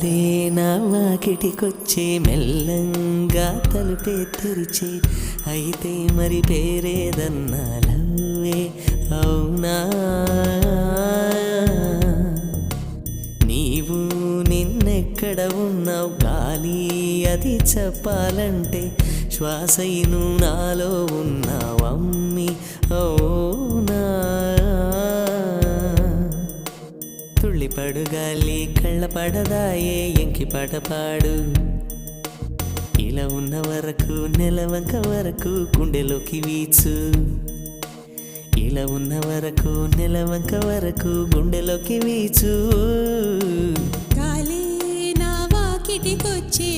గాలే నా వాకిటికొచ్చే మెల్లంగా తలుపే తెరిచే అయితే మరి పేరేదన్నా లవ్వే అవునా నీవు నిన్నెక్కడ ఉన్నావు గాలి అది చెప్పాలంటే శ్వాసైను నాలో ఉన్నావమ్మి అవునా తుళ్ళిపడు గాలి కళ్ళ పడదాయే ఎంకి పాట పాడు ఇలా ఉన్న వరకు నెలవంక వరకు గుండెలోకి వీచు ఇలా ఉన్న వరకు నెలవంక వరకు గుండెలోకి వీచు గాలి నా వాకిటికొచ్చే